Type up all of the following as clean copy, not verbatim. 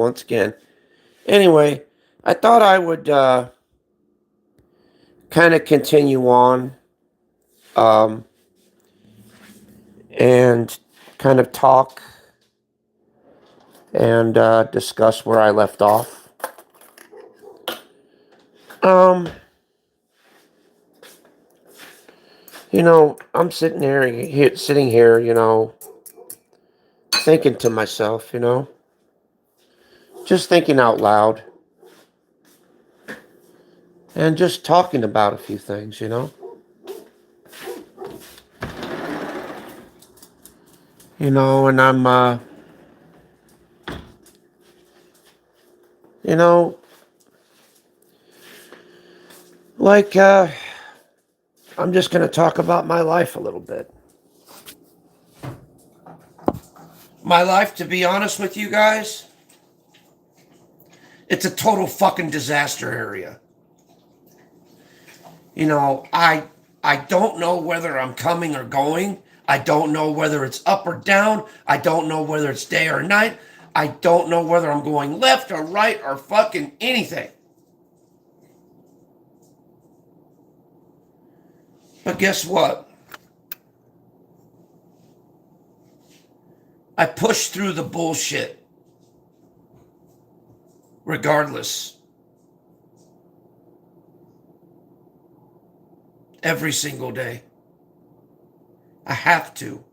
once again. Anyway, I thought I would kind of continue on um, and kind of talk and discuss where I left off. Um, I'm sitting here, thinking to myself, just thinking out loud and just talking about a few things. And I'm, you know, like, I'm just going to talk about my life a little bit. My life, to be honest with you guys, it's a total fucking disaster area. I don't know whether I'm coming or going. I don't know whether it's up or down. I don't know whether it's day or night. I don't know whether I'm going left or right or fucking anything. But guess what? I push through the bullshit regardless. Every single day. I have to.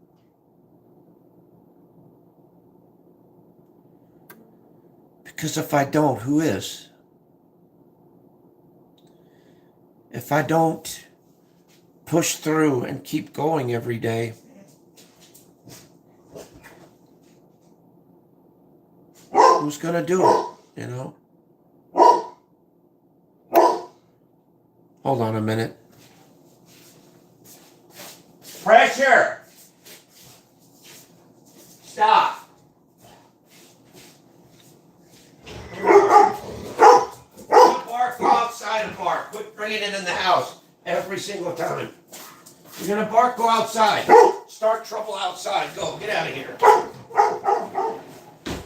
Because if I don't, who is? If I don't push through and keep going every day, who's going to do it, Hold on a minute. Pressure! Stop! Bark, go outside and bark. Quit bringing it in the house every single time. You're gonna bark, go outside. Start trouble outside. Go, get out of here.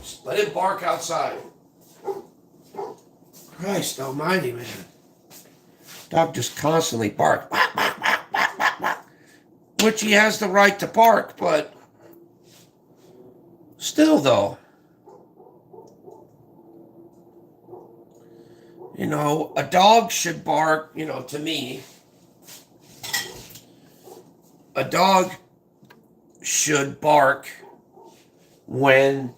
Just let him bark outside. Christ almighty, man. Dog just constantly barks. Which he has the right to bark, but still though. A dog should bark, to me. A dog should bark when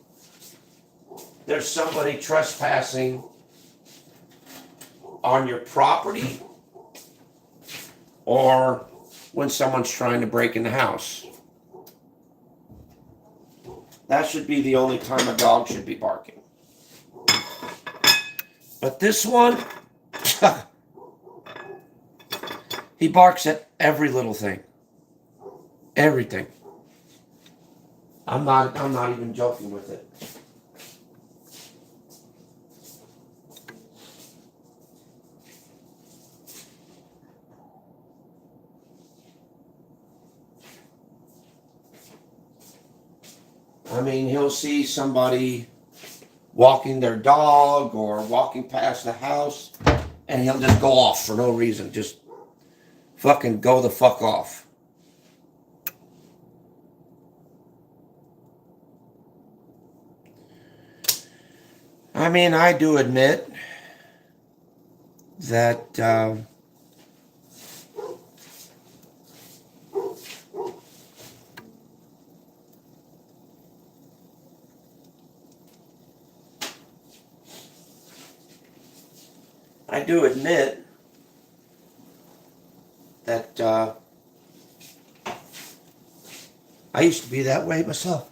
there's somebody trespassing on your property or when someone's trying to break in the house. That should be the only time a dog should be barking. But this one, he barks at every little thing. Everything. I'm not even joking with it. I mean, he'll see somebody walking their dog or walking past the house, and he'll just go off for no reason. Just fucking go the fuck off. I mean, I do admit that I used to be that way myself.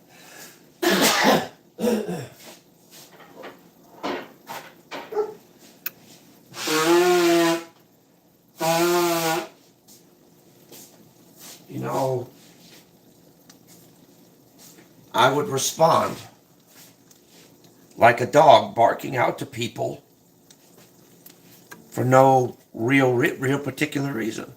I would respond like a dog barking out to people for no real particular reason.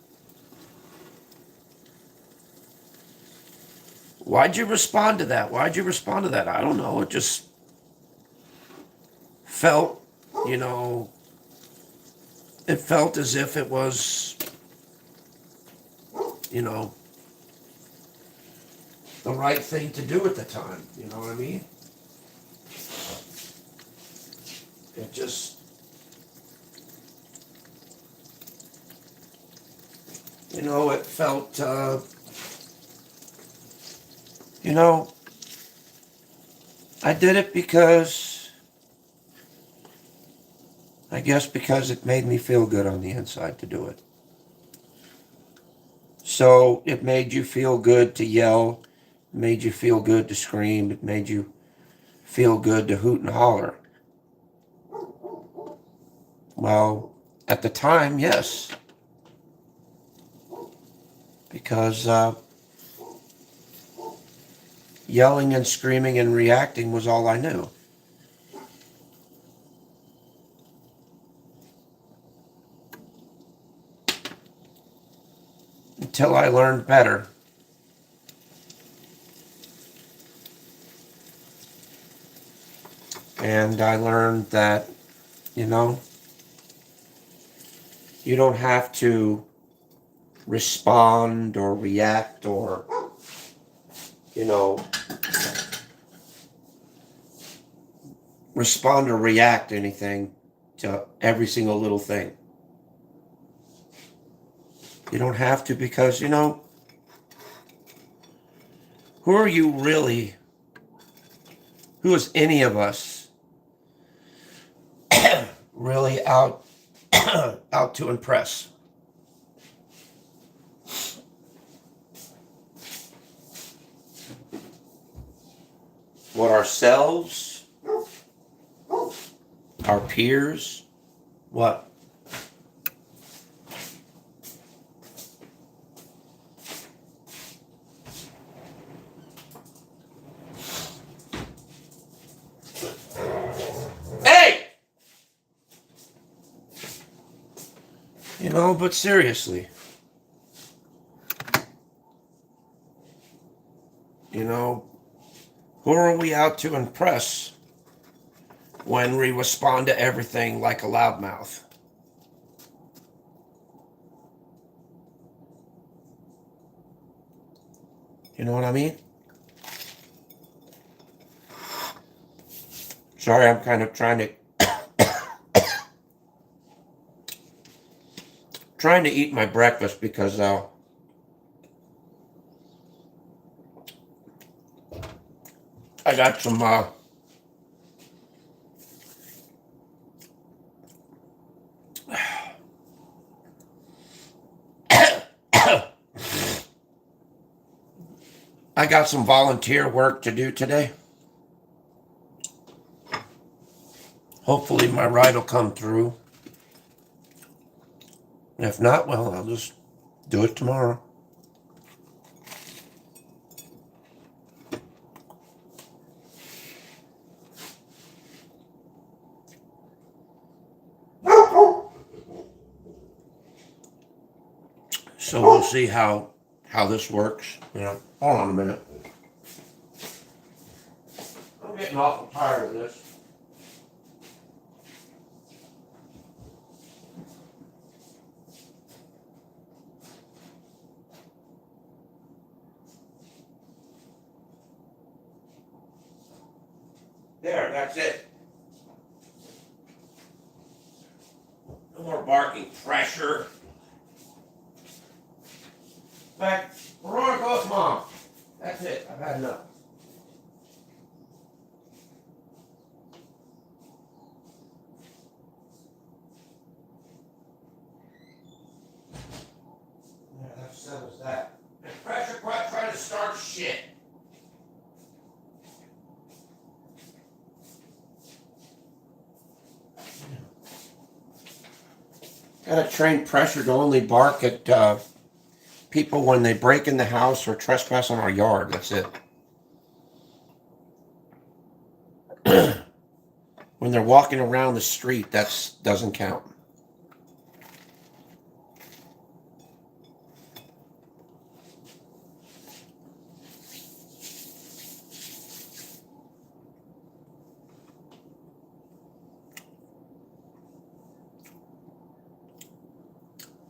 Why'd you respond to that? I don't know. felt, you know, it felt as if it was, you know, the right thing to do at the time. You know what I mean? It just, you know, it felt, you know, I did it because, I guess because it made me feel good on the inside to do it. So it made you feel good to yell, it made you feel good to scream, it made you feel good to hoot and holler. Well, at the time, yes. Because yelling and screaming and reacting was all I knew. Until I learned better. And I learned that, you know, you don't have to respond or react or, you know, respond or react to anything, to every single little thing. You don't have to because, you know, who are you really? Who is any of us really out out to impress? What, ourselves? Our peers? What? Hey! You know, but seriously. You know, who are we out to impress when we respond to everything like a loudmouth? You know what I mean? Sorry, I'm kind of trying to eat my breakfast because I got some I got some volunteer work to do today. Hopefully my ride will come through. And if not, well, I'll just do it tomorrow. So we'll see how this works. You know, hold on a minute. I'm getting awful tired of this. There, that's it. No more barking pressure. Back, Veronica, come on. That's it. I've had enough. Yeah, that settles that. And pressure quite trying to start shit. Gotta train Pressure to only bark at people when they break in the house or trespass on our yard. That's it. When they're walking around the street, that doesn't count.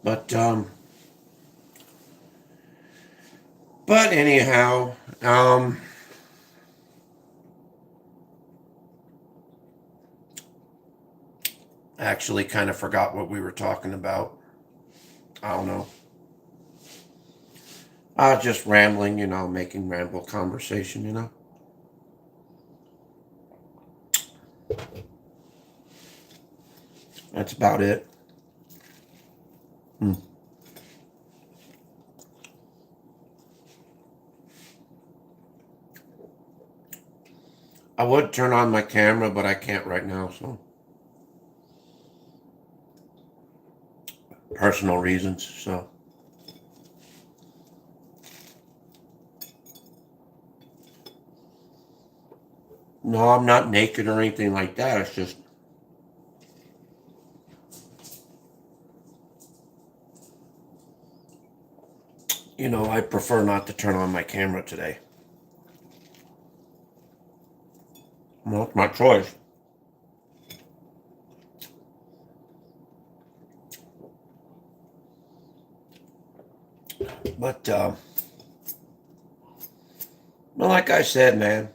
But anyhow, I actually kind of forgot what we were talking about. I don't know. I was just rambling, making ramble conversation. That's about it. I would turn on my camera, but I can't right now, so personal reasons, so. No, I'm not naked or anything like that. It's just, I prefer not to turn on my camera today. Well, it's my choice. But, well, like I said, man,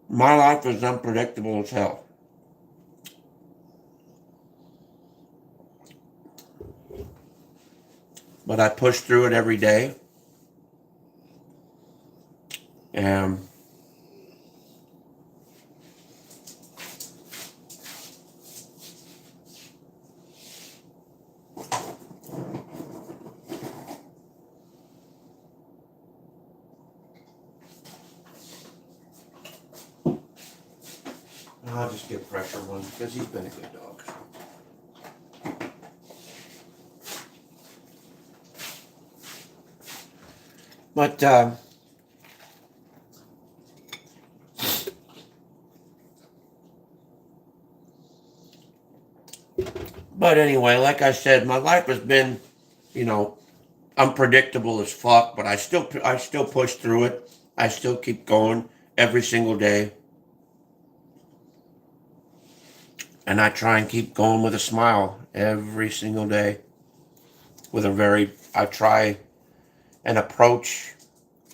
my life is unpredictable as hell. But I push through it every day. And I'll just give Pressure one because he's been a good dog. But, anyway, like I said, my life has been, unpredictable as fuck, but I still push through it. I still keep going every single day. And I try and keep going with a smile every single day. I try and approach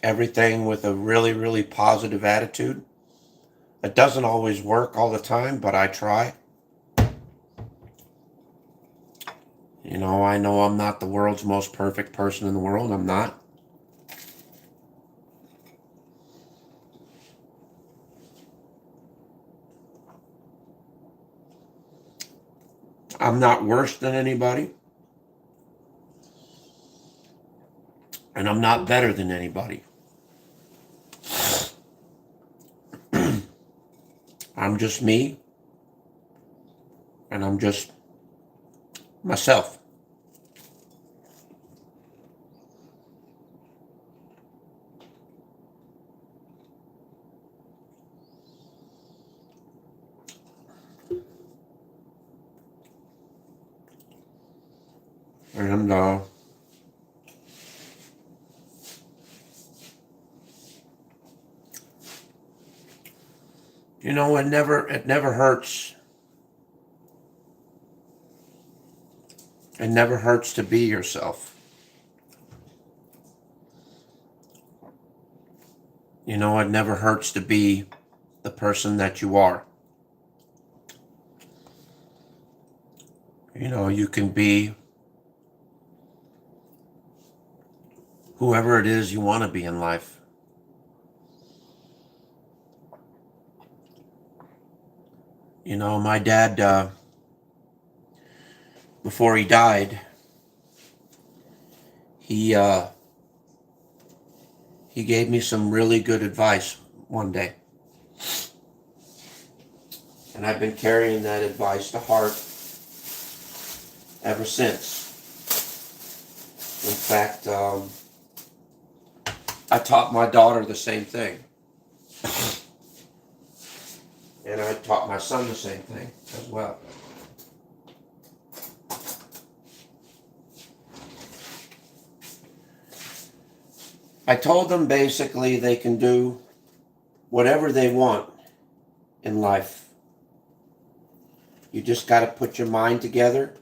everything with a really, really positive attitude. It doesn't always work all the time, but I try. I know I'm not the world's most perfect person in the world. I'm not. I'm not worse than anybody. And I'm not better than anybody. I'm just me. And I'm just myself. And it never hurts. It never hurts to be yourself. It never hurts to be the person that you are. You can be whoever it is you want to be in life. My dad, before he died, he gave me some really good advice one day. And I've been carrying that advice to heart ever since. In fact, I taught my daughter the same thing. And I taught my son the same thing as well. I told them basically they can do whatever they want in life. You just got to put your mind together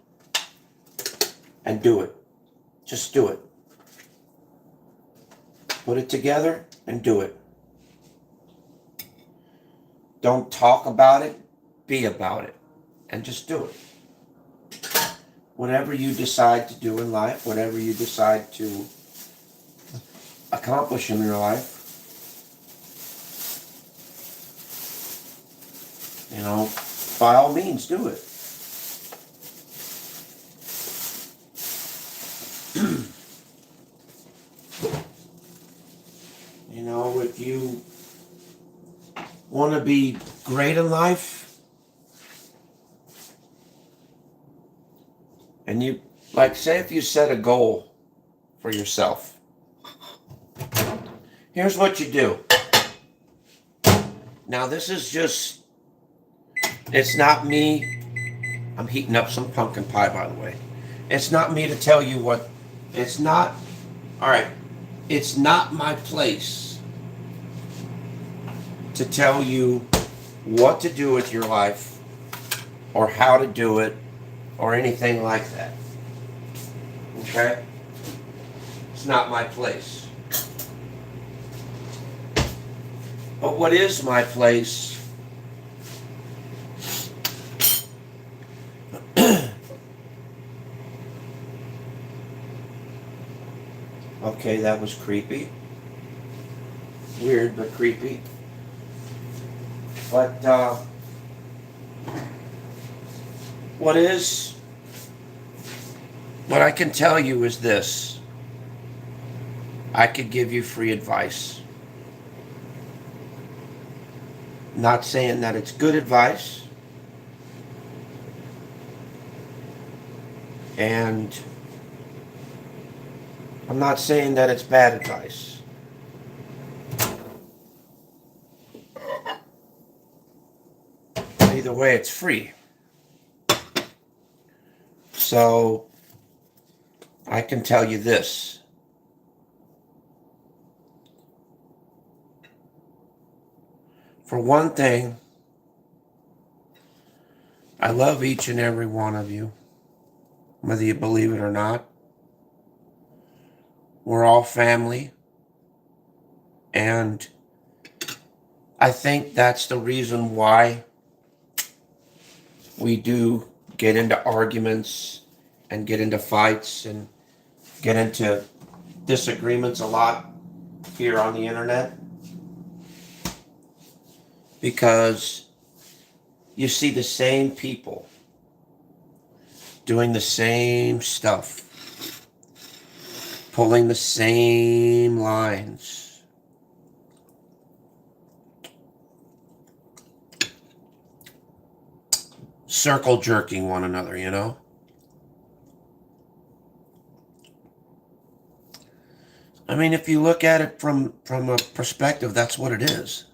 and do it. Just do it. Put it together and do it. Don't talk about it, be about it. And just do it. Whatever you decide to do in life, whatever you decide to accomplish in your life, by all means, do it. If you want to be great in life, and you, say if you set a goal for yourself, here's what you do. Now, this is just, it's not me. I'm heating up some pumpkin pie, by the way. It's not me to tell you what, it's not, all right, it's not my place to tell you what to do with your life or how to do it or anything like that. Okay? It's not my place. But what is my place okay, that was creepy. Weird, but creepy. But what I can tell you is this. I could give you free advice. Not saying that it's good advice. And I'm not saying that it's bad advice. Either way, it's free. So, I can tell you this. For one thing, I love each and every one of you, whether you believe it or not. We're all family. And I think that's the reason why we do get into arguments and get into fights and get into disagreements a lot here on the internet. Because you see the same people doing the same stuff, pulling the same lines. Circle jerking one another, I mean, if you look at it from a perspective, that's what it is.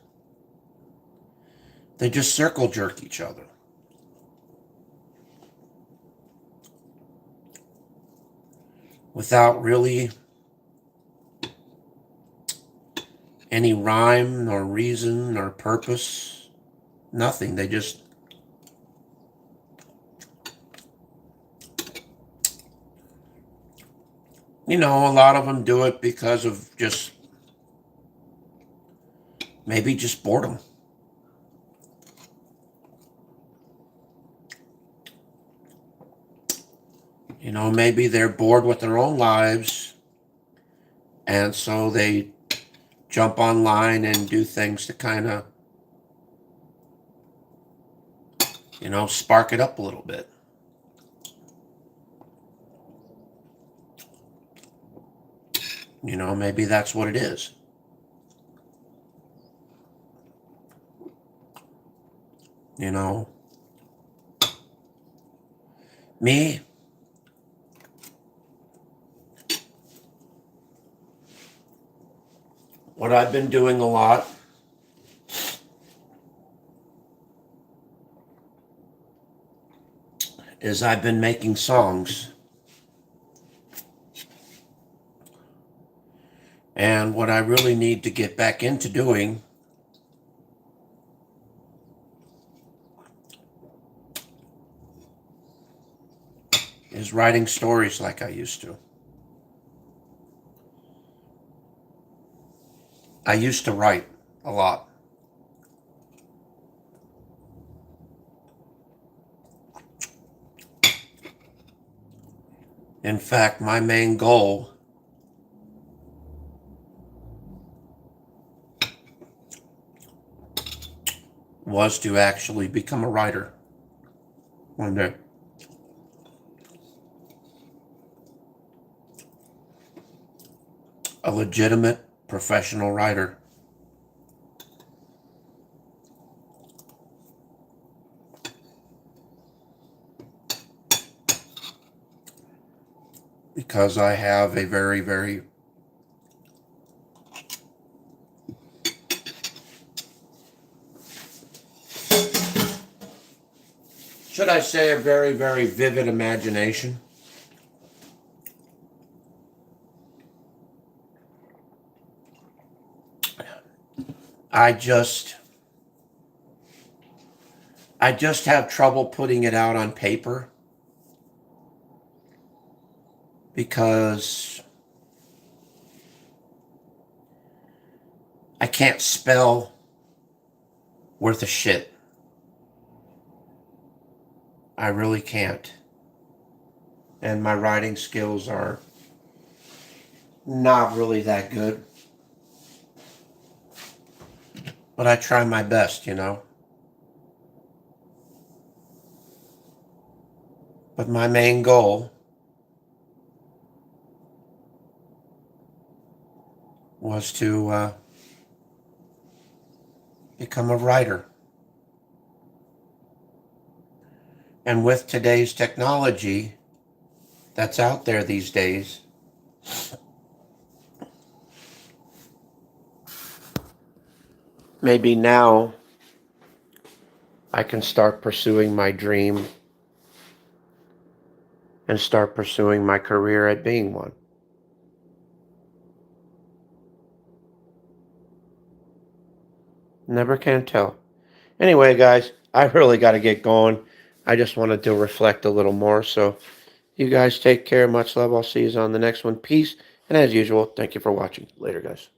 They just circle jerk each other. Without really any rhyme or reason or purpose. Nothing. They just a lot of them do it because of maybe just boredom. Maybe they're bored with their own lives, and so they jump online and do things to kind of, spark it up a little bit. Maybe that's what it is. Me, what I've been doing a lot is I've been making songs. And what I really need to get back into doing was writing stories like I used to. I used to write a lot. In fact, my main goal was to actually become a writer one day. A legitimate professional writer. Because I have a very, very should I say a very, very vivid imagination. I just have trouble putting it out on paper because I can't spell worth a shit. I really can't. And my writing skills are not really that good. But I try my best, you know. But my main goal was to become a writer. And with today's technology that's out there these days, maybe now I can start pursuing my dream and start pursuing my career at being one. Never can tell. Anyway, guys, I really got to get going. I just wanted to reflect a little more. So you guys take care. Much love. I'll see you on the next one. Peace. And as usual, thank you for watching. Later, guys.